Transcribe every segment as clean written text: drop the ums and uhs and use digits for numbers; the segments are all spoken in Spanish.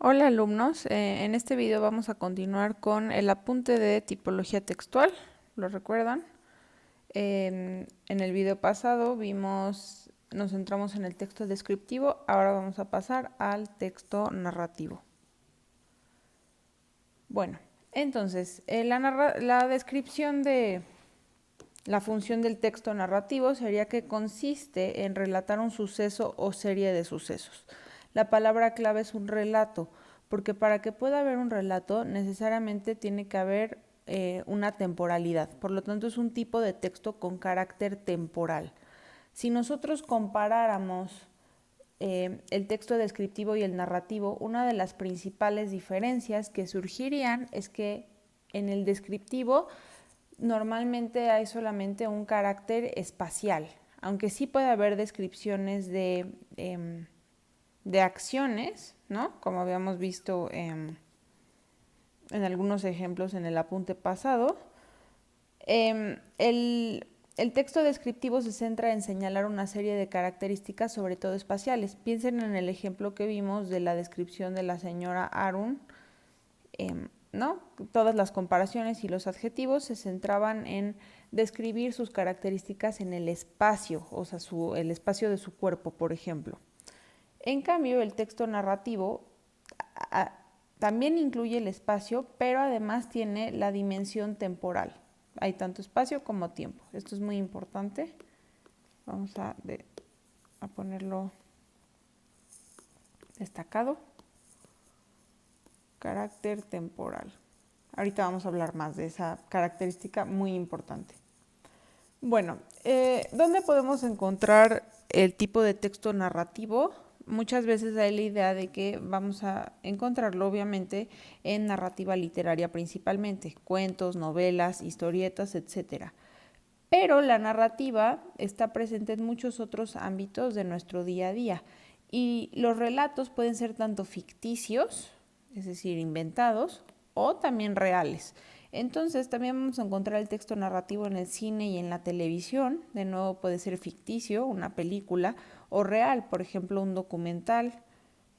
Hola alumnos, en este video vamos a continuar con el apunte de tipología textual, ¿lo recuerdan? En el video pasado nos centramos en el texto descriptivo, ahora vamos a pasar al texto narrativo. Bueno, entonces, la descripción de la función del texto narrativo sería que consiste en relatar un suceso o serie de sucesos. La palabra clave es un relato, porque para que pueda haber un relato necesariamente tiene que haber una temporalidad. Por lo tanto, es un tipo de texto con carácter temporal. Si nosotros comparáramos el texto descriptivo y el narrativo, una de las principales diferencias que surgirían es que en el descriptivo normalmente hay solamente un carácter espacial, aunque sí puede haber descripciones de acciones, ¿no? Como habíamos visto en algunos ejemplos en el apunte pasado. El texto descriptivo se centra en señalar una serie de características, sobre todo espaciales. Piensen en el ejemplo que vimos de la descripción de la señora Arun, ¿no? Todas las comparaciones y los adjetivos se centraban en describir sus características en el espacio, o sea, el espacio de su cuerpo, por ejemplo. En cambio, el texto narrativo también incluye el espacio, pero además tiene la dimensión temporal. Hay tanto espacio como tiempo. Esto es muy importante. Vamos a ponerlo destacado. Carácter temporal. Ahorita vamos a hablar más de esa característica muy importante. Bueno, ¿dónde podemos encontrar el tipo de texto narrativo? Muchas veces hay la idea de que vamos a encontrarlo obviamente en narrativa literaria principalmente, cuentos, novelas, historietas, etc. Pero la narrativa está presente en muchos otros ámbitos de nuestro día a día y los relatos pueden ser tanto ficticios, es decir, inventados, o también reales. Entonces también vamos a encontrar el texto narrativo en el cine y en la televisión. De nuevo puede ser ficticio, una película, o real, por ejemplo, un documental,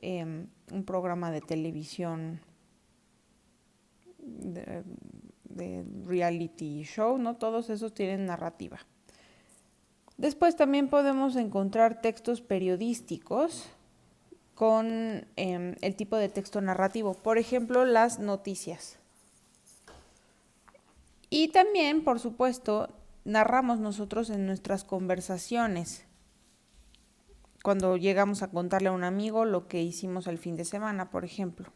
un programa de televisión de reality show, ¿no? Todos esos tienen narrativa. Después también podemos encontrar textos periodísticos con el tipo de texto narrativo, por ejemplo, las noticias. Y también, por supuesto, narramos nosotros en nuestras conversaciones, cuando llegamos a contarle a un amigo lo que hicimos el fin de semana, por ejemplo.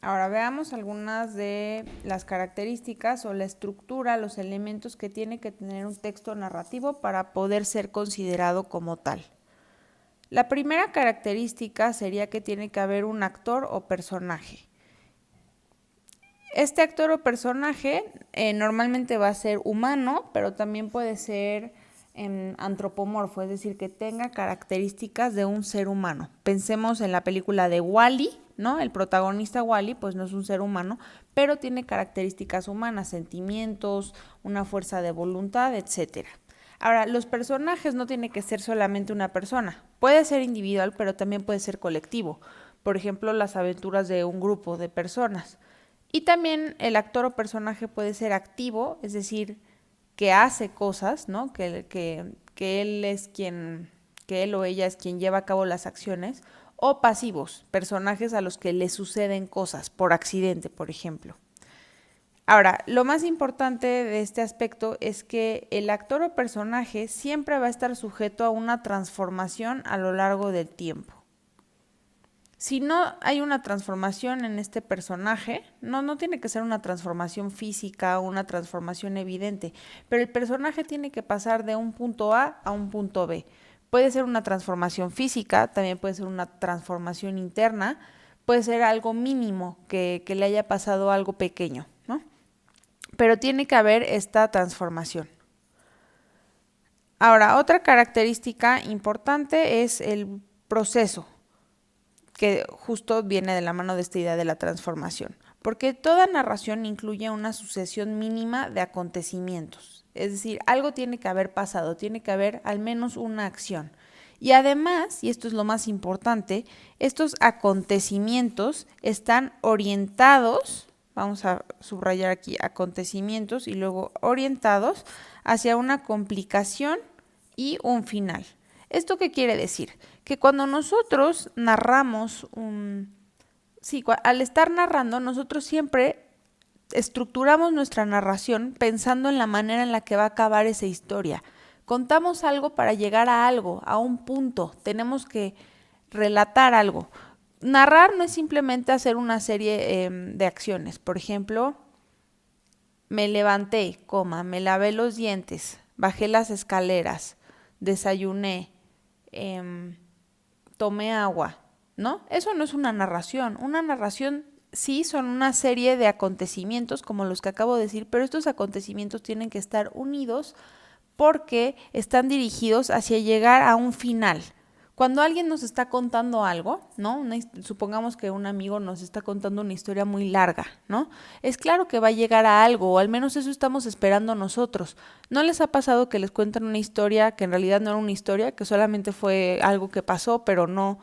Ahora veamos algunas de las características o la estructura, los elementos que tiene que tener un texto narrativo para poder ser considerado como tal. La primera característica sería que tiene que haber un actor o personaje. Este actor o personaje normalmente va a ser humano, pero también puede ser antropomorfo, es decir, que tenga características de un ser humano. Pensemos en la película de Wall-E, ¿no? El protagonista Wall-E pues no es un ser humano, pero tiene características humanas, sentimientos, una fuerza de voluntad, etc. Ahora, los personajes no tienen que ser solamente una persona. Puede ser individual, pero también puede ser colectivo. Por ejemplo, las aventuras de un grupo de personas. Y también el actor o personaje puede ser activo, es decir, que hace cosas, ¿no? Que él o ella es quien lleva a cabo las acciones, o pasivos, personajes a los que les suceden cosas por accidente, por ejemplo. Ahora, lo más importante de este aspecto es que el actor o personaje siempre va a estar sujeto a una transformación a lo largo del tiempo. Si no hay una transformación en este personaje, no tiene que ser una transformación física o una transformación evidente, pero el personaje tiene que pasar de un punto a un punto B. Puede ser una transformación física, también puede ser una transformación interna, puede ser algo mínimo, que le haya pasado algo pequeño, ¿no? Pero tiene que haber esta transformación. Ahora, otra característica importante es el proceso, que justo viene de la mano de esta idea de la transformación, porque toda narración incluye una sucesión mínima de acontecimientos, es decir, algo tiene que haber pasado, tiene que haber al menos una acción, Y además, y esto es lo más importante, estos acontecimientos están orientados, vamos a subrayar aquí acontecimientos y luego orientados hacia una complicación y un final. ¿Esto qué quiere decir? Que cuando nosotros narramos al estar narrando, nosotros siempre estructuramos nuestra narración pensando en la manera en la que va a acabar esa historia. Contamos algo para llegar a algo, a un punto. Tenemos que relatar algo. Narrar no es simplemente hacer una serie de acciones. Por ejemplo, me levanté, me lavé los dientes, bajé las escaleras, desayuné, tomé agua, ¿no? Eso no es una narración. Una narración sí son una serie de acontecimientos como los que acabo de decir, pero estos acontecimientos tienen que estar unidos porque están dirigidos hacia llegar a un final. Cuando alguien nos está contando algo, ¿no? Supongamos que un amigo nos está contando una historia muy larga, ¿no? Es claro que va a llegar a algo, o al menos eso estamos esperando nosotros. ¿No les ha pasado que les cuentan una historia que en realidad no era una historia, que solamente fue algo que pasó, pero no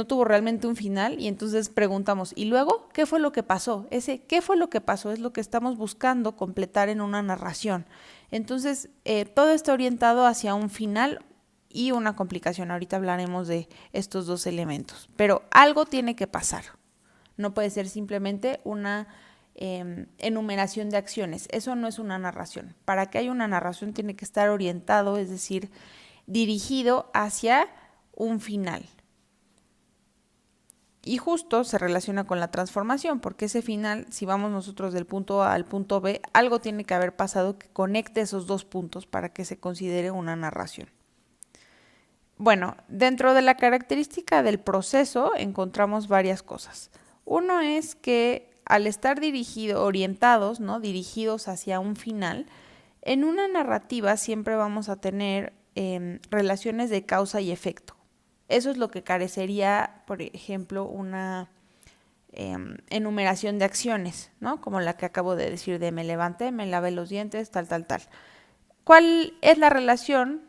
tuvo realmente un final? Y entonces preguntamos, ¿y luego qué fue lo que pasó? Ese ¿qué fue lo que pasó? Es lo que estamos buscando completar en una narración. Entonces, todo está orientado hacia un final y una complicación. Ahorita hablaremos de estos dos elementos, pero algo tiene que pasar. No puede ser simplemente una enumeración de acciones. Eso no es una narración. Para que haya una narración tiene que estar orientado, es decir, dirigido hacia un final. Y justo se relaciona con la transformación, porque ese final, si vamos nosotros del punto A al punto B, algo tiene que haber pasado que conecte esos dos puntos para que se considere una narración. Bueno, dentro de la característica del proceso encontramos varias cosas. Uno es que al estar orientados, ¿no? Dirigidos hacia un final, en una narrativa siempre vamos a tener relaciones de causa y efecto. Eso es lo que carecería, por ejemplo, una enumeración de acciones, ¿no? Como la que acabo de decir de me levanté, me lavé los dientes, tal. ¿Cuál es la relación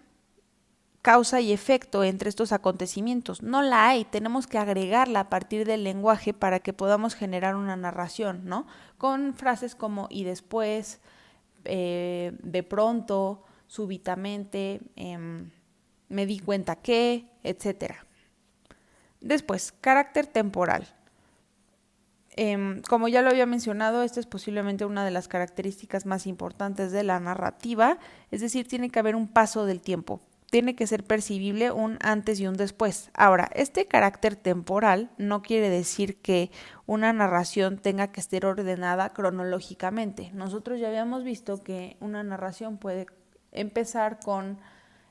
causa y efecto entre estos acontecimientos? No la hay, tenemos que agregarla a partir del lenguaje para que podamos generar una narración, ¿no? Con frases como y después, de pronto, súbitamente, me di cuenta que, etcétera. Después, carácter temporal. Como ya lo había mencionado, esta es posiblemente una de las características más importantes de la narrativa, es decir, tiene que haber un paso del tiempo, tiene que ser percibible un antes y un después. Ahora, este carácter temporal no quiere decir que una narración tenga que estar ordenada cronológicamente. Nosotros ya habíamos visto que una narración puede empezar con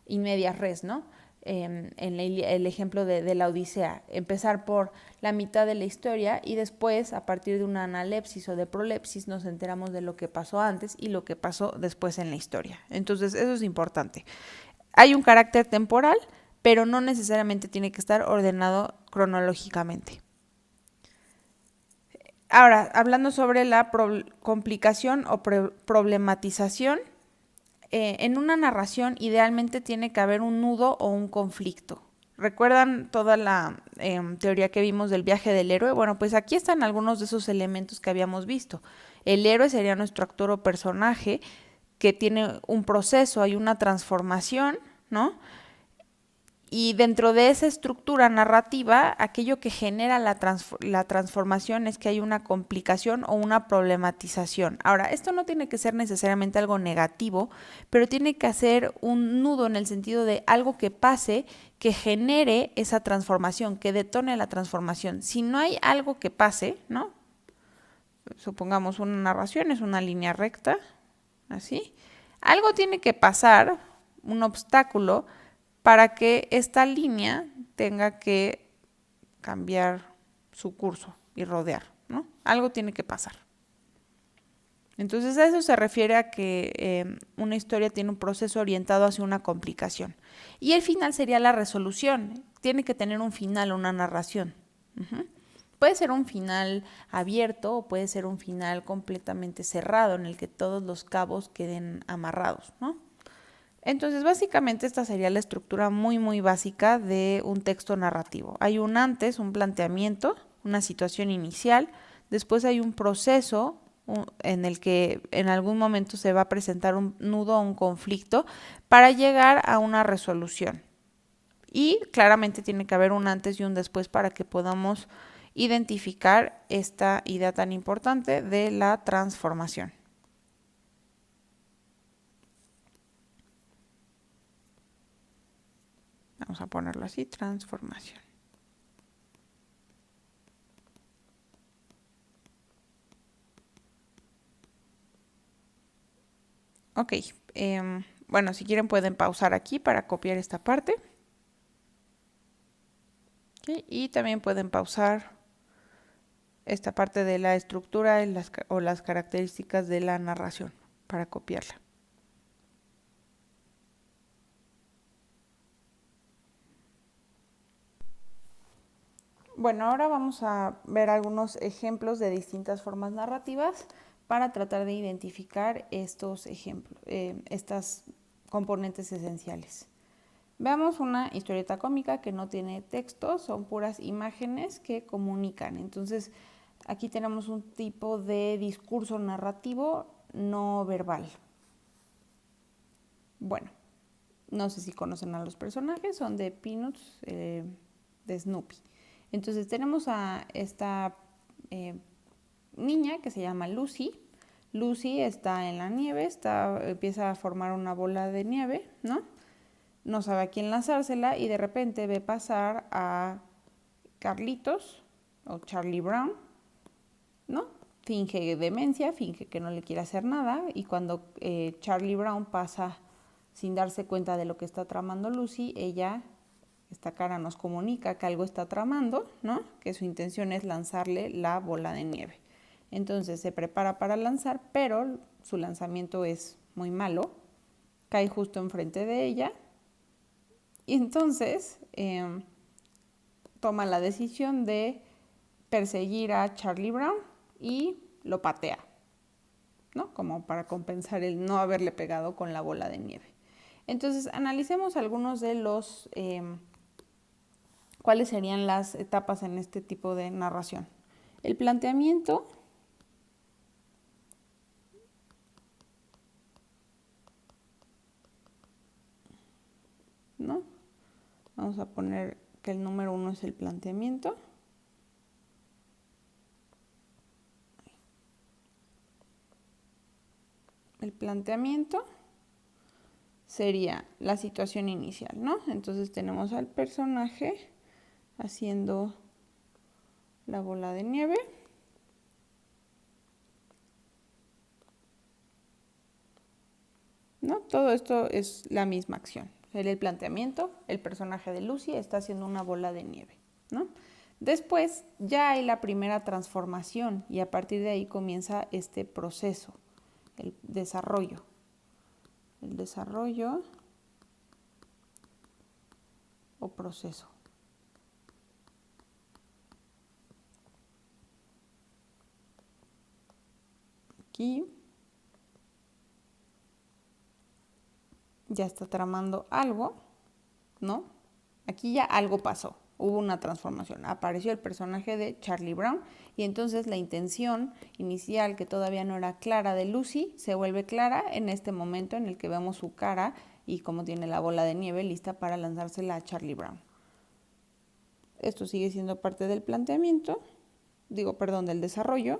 in medias res, ¿no? En el ejemplo de la Odisea, empezar por la mitad de la historia y después, a partir de una analepsis o de prolepsis, nos enteramos de lo que pasó antes y lo que pasó después en la historia. Entonces, eso es importante. Hay un carácter temporal, pero no necesariamente tiene que estar ordenado cronológicamente. Ahora, hablando sobre la complicación o problematización, en una narración idealmente tiene que haber un nudo o un conflicto. ¿Recuerdan toda la teoría que vimos del viaje del héroe? Bueno, pues aquí están algunos de esos elementos que habíamos visto. El héroe sería nuestro actor o personaje que tiene un proceso, hay una transformación, ¿no? Y dentro de esa estructura narrativa, aquello que genera la transformación es que hay una complicación o una problematización. Ahora, esto no tiene que ser necesariamente algo negativo, pero tiene que ser un nudo en el sentido de algo que pase, que genere esa transformación, que detone la transformación. Si no hay algo que pase, ¿no? Supongamos una narración es una línea recta, así. Algo tiene que pasar, un obstáculo, para que esta línea tenga que cambiar su curso y rodear, ¿no? Algo tiene que pasar. Entonces a eso se refiere a que una historia tiene un proceso orientado hacia una complicación. Y el final sería la resolución. Tiene que tener un final, una narración. Puede ser un final abierto o puede ser un final completamente cerrado en el que todos los cabos queden amarrados, ¿no? Entonces, básicamente esta sería la estructura muy básica de un texto narrativo. Hay un antes, un planteamiento, una situación inicial, después hay un proceso en el que en algún momento se va a presentar un nudo o un conflicto para llegar a una resolución. Y claramente tiene que haber un antes y un después para que podamos identificar esta idea tan importante de la transformación. Vamos a ponerlo así, transformación. Ok, bueno, si quieren pueden pausar aquí para copiar esta parte. Okay, y también pueden pausar esta parte de la estructura o las características de la narración para copiarla. Bueno, ahora vamos a ver algunos ejemplos de distintas formas narrativas para tratar de identificar estos ejemplos, estas componentes esenciales. Veamos una historieta cómica que no tiene texto, son puras imágenes que comunican. Entonces, aquí tenemos un tipo de discurso narrativo no verbal. Bueno, no sé si conocen a los personajes, son de Peanuts, de Snoopy. Entonces tenemos a esta niña que se llama Lucy. Lucy está en la nieve, empieza a formar una bola de nieve, ¿no? No sabe a quién lanzársela y de repente ve pasar a Carlitos o Charlie Brown, ¿no? Finge demencia, finge que no le quiere hacer nada y cuando Charlie Brown pasa sin darse cuenta de lo que está tramando Lucy, esta cara nos comunica que algo está tramando, ¿no? Que su intención es lanzarle la bola de nieve. Entonces se prepara para lanzar, pero su lanzamiento es muy malo, cae justo enfrente de ella y entonces toma la decisión de perseguir a Charlie Brown y lo patea, ¿no? Como para compensar el no haberle pegado con la bola de nieve. Entonces, analicemos algunos de los, cuáles serían las etapas en este tipo de narración. El planteamiento, ¿no? Vamos a poner que el número 1 es el planteamiento. El planteamiento sería la situación inicial, ¿no? Entonces tenemos al personaje haciendo la bola de nieve. ¿No? Todo esto es la misma acción. El planteamiento, el personaje de Lucy está haciendo una bola de nieve, ¿no? Después ya hay la primera transformación y a partir de ahí comienza este proceso, el desarrollo. El desarrollo o proceso. Aquí ya está tramando algo, ¿no? Aquí ya algo pasó, hubo una transformación, apareció el personaje de Charlie Brown y entonces la intención inicial que todavía no era clara de Lucy se vuelve clara en este momento en el que vemos su cara y cómo tiene la bola de nieve lista para lanzársela a Charlie Brown. Esto sigue siendo parte del planteamiento, del desarrollo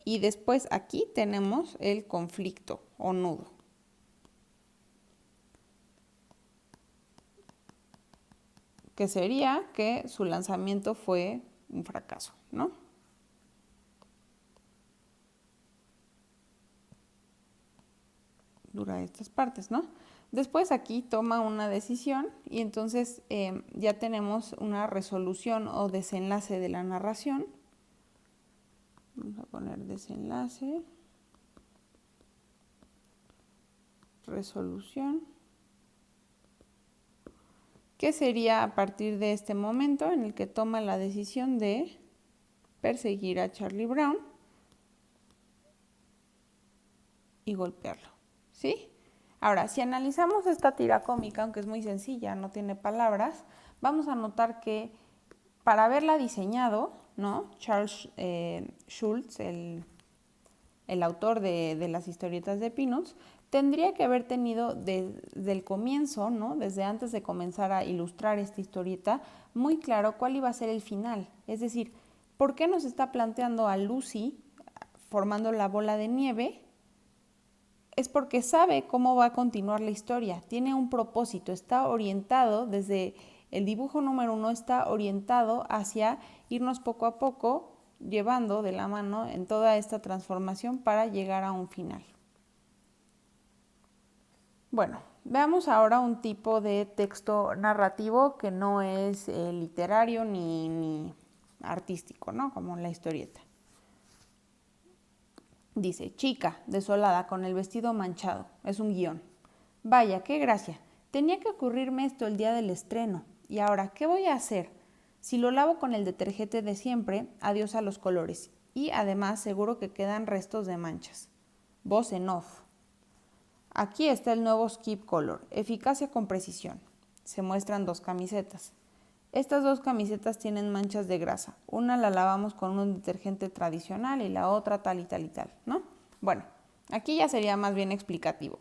y después aquí tenemos el conflicto o nudo. Que sería que su lanzamiento fue un fracaso, ¿no? Dura estas partes, ¿no? Después aquí toma una decisión y entonces ya tenemos una resolución o desenlace de la narración. Vamos a poner desenlace, resolución. ¿Qué sería a partir de este momento en el que toma la decisión de perseguir a Charlie Brown y golpearlo? ¿Sí? Ahora, si analizamos esta tira cómica, aunque es muy sencilla, no tiene palabras, vamos a notar que para haberla diseñado, ¿no? Charles Schulz, el autor de las historietas de Peanuts, tendría que haber tenido desde el comienzo, ¿no? Desde antes de comenzar a ilustrar esta historieta, muy claro cuál iba a ser el final. Es decir, ¿por qué nos está planteando a Lucy formando la bola de nieve? Es porque sabe cómo va a continuar la historia, tiene un propósito, está orientado desde el dibujo número 1, está orientado hacia irnos poco a poco llevando de la mano en toda esta transformación para llegar a un final. Bueno, veamos ahora un tipo de texto narrativo que no es literario ni artístico, ¿no? Como la historieta. Dice, chica, desolada, con el vestido manchado. Es un guión. Vaya, qué gracia. Tenía que ocurrirme esto el día del estreno. Y ahora, ¿qué voy a hacer? Si lo lavo con el detergente de siempre, adiós a los colores. Y además seguro que quedan restos de manchas. Voz en off. Aquí está el nuevo Skip Color, eficacia con precisión. Se muestran 2 camisetas. Estas 2 camisetas tienen manchas de grasa. Una la lavamos con un detergente tradicional y la otra tal y tal y tal, ¿no? Bueno, aquí ya sería más bien explicativo.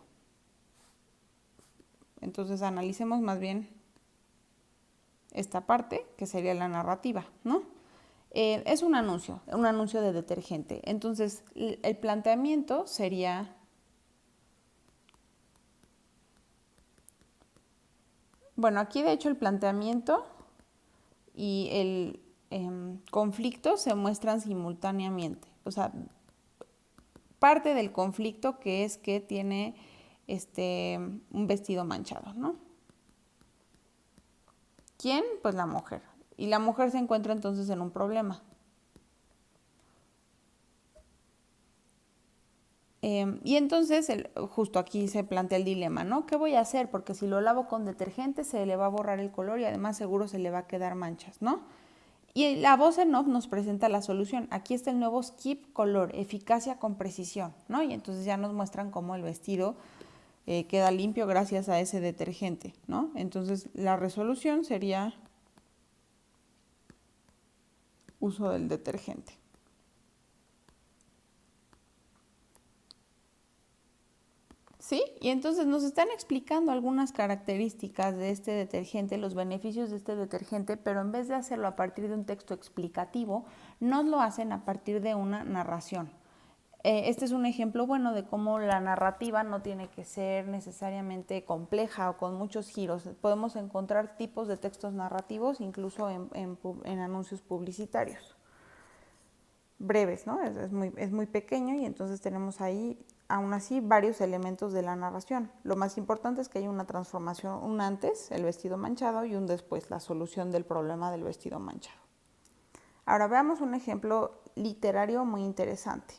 Entonces analicemos más bien esta parte, que sería la narrativa, ¿no? Es un anuncio de detergente. Entonces, el planteamiento sería... Bueno, aquí de hecho el planteamiento y el conflicto se muestran simultáneamente. O sea, parte del conflicto que es que tiene un vestido manchado, ¿no? ¿Quién? Pues la mujer. Y la mujer se encuentra entonces en un problema. Y entonces, justo aquí se plantea el dilema, ¿no? ¿Qué voy a hacer? Porque si lo lavo con detergente se le va a borrar el color y además seguro se le va a quedar manchas, ¿no? Y la voz en off nos presenta la solución. Aquí está el nuevo Skip Color, eficacia con precisión, ¿no? Y entonces ya nos muestran cómo el vestido queda limpio gracias a ese detergente, ¿no? Entonces la resolución sería uso del detergente. ¿Sí? Y entonces nos están explicando algunas características de este detergente, los beneficios de este detergente, pero en vez de hacerlo a partir de un texto explicativo, nos lo hacen a partir de una narración. Este es un ejemplo bueno de cómo la narrativa no tiene que ser necesariamente compleja o con muchos giros. Podemos encontrar tipos de textos narrativos incluso en anuncios publicitarios. Breves, ¿no? Es muy pequeño y entonces tenemos ahí, aún así, varios elementos de la narración. Lo más importante es que hay una transformación, un antes, el vestido manchado, y un después, la solución del problema del vestido manchado. Ahora veamos un ejemplo literario muy interesante.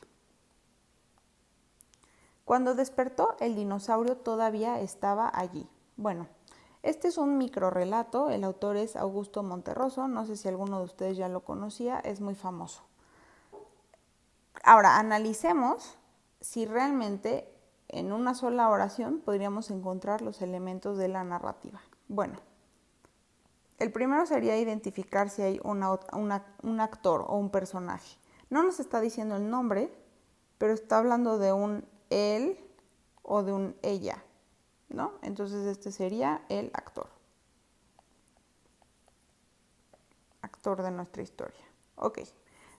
Cuando despertó, el dinosaurio todavía estaba allí. Bueno, este es un microrrelato, el autor es Augusto Monterroso, no sé si alguno de ustedes ya lo conocía, es muy famoso. Ahora, analicemos si realmente en una sola oración podríamos encontrar los elementos de la narrativa. Bueno, el primero sería identificar si hay un actor o un personaje. No nos está diciendo el nombre, pero está hablando de un él o de un ella, ¿no? Entonces este sería el actor. Actor de nuestra historia. Ok.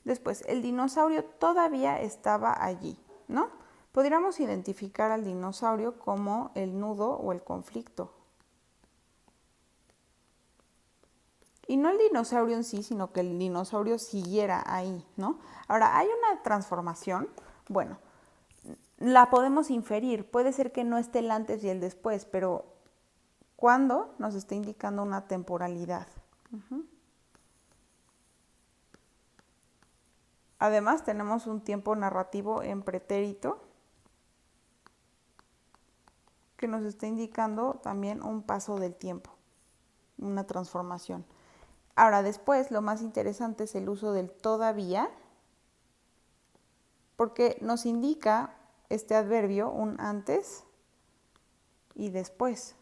Después, el dinosaurio todavía estaba allí, ¿no? Podríamos identificar al dinosaurio como el nudo o el conflicto. Y no el dinosaurio en sí, sino que el dinosaurio siguiera ahí, ¿no? Ahora, hay una transformación, bueno, la podemos inferir, puede ser que no esté el antes y el después, pero ¿cuándo? Nos está indicando una temporalidad. Además, tenemos un tiempo narrativo en pretérito que nos está indicando también un paso del tiempo, una transformación. Ahora, después, lo más interesante es el uso del todavía, porque nos indica este adverbio, un antes y después.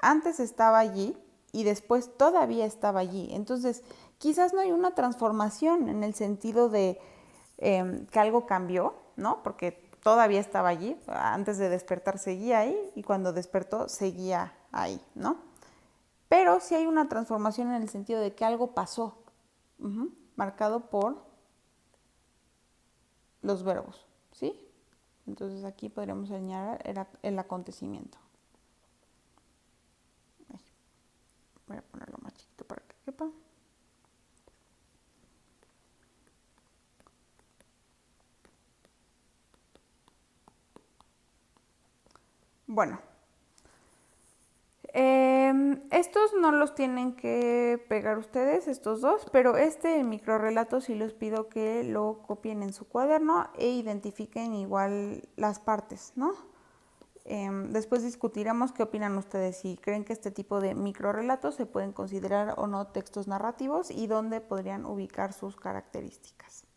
Antes estaba allí y después todavía estaba allí. Entonces, quizás no hay una transformación en el sentido de que algo cambió, ¿no? Porque todavía estaba allí, antes de despertar seguía ahí y cuando despertó seguía ahí, ¿no? Pero sí hay una transformación en el sentido de que algo pasó, marcado por los verbos, ¿sí? Entonces aquí podríamos señalar el acontecimiento. Voy a ponerlo más chiquito para que quepa. Bueno, estos no los tienen que pegar ustedes, estos dos, pero el microrrelato sí les pido que lo copien en su cuaderno e identifiquen igual las partes, ¿no? Después discutiremos qué opinan ustedes, si creen que este tipo de microrrelatos se pueden considerar o no textos narrativos y dónde podrían ubicar sus características.